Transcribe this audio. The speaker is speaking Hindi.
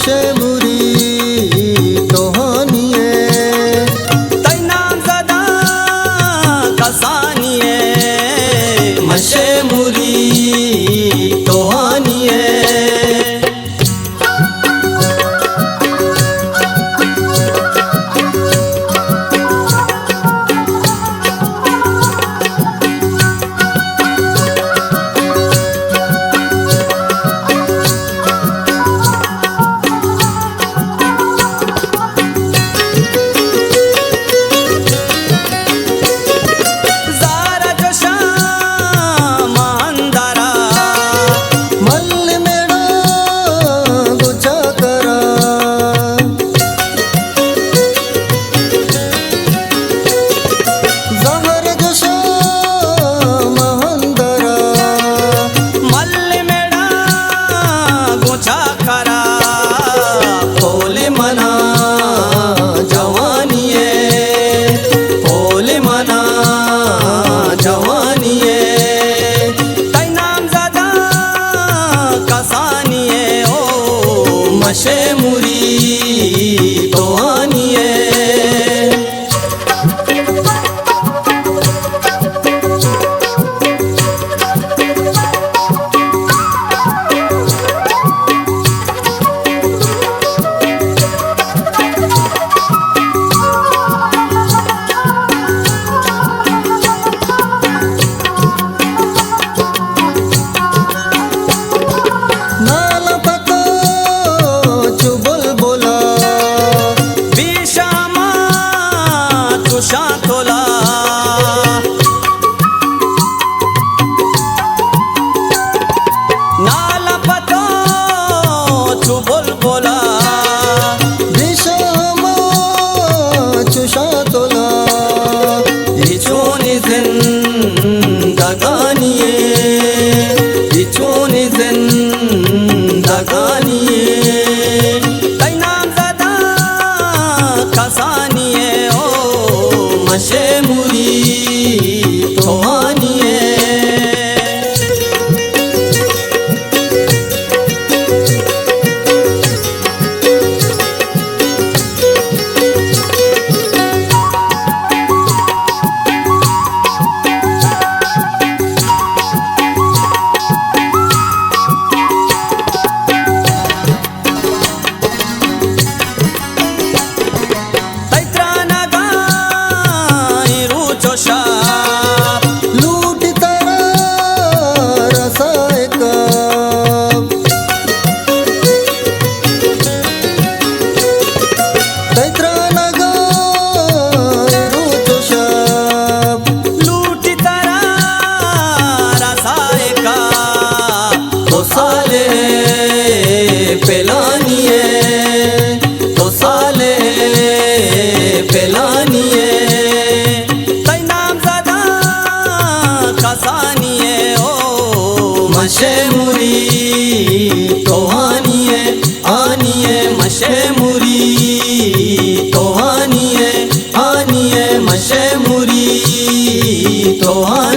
मशे मुरी तोहानिये तै नाम ज़दा कसानिये मशे मुरी तोहानिये मशे मुरी तोहानिये शातोला नाला पतो चु बुलबुला दिशामा चु शातोला इचोनी जिंदगानिये इचोनी जिंदगानिये तै नाम ज़दा कसानिये मशे मुरी तोहानिये लूट तारा रसायक तैत्रा नगा रुचोशाप लूट तारा रसायक तो साले पेलानिये तो साले पेलानिये कसानिये ओ मशे मुरी तोहानिये आनिये मशे मुरी तोहानिये आनिये मशे मुरी तोहानिये।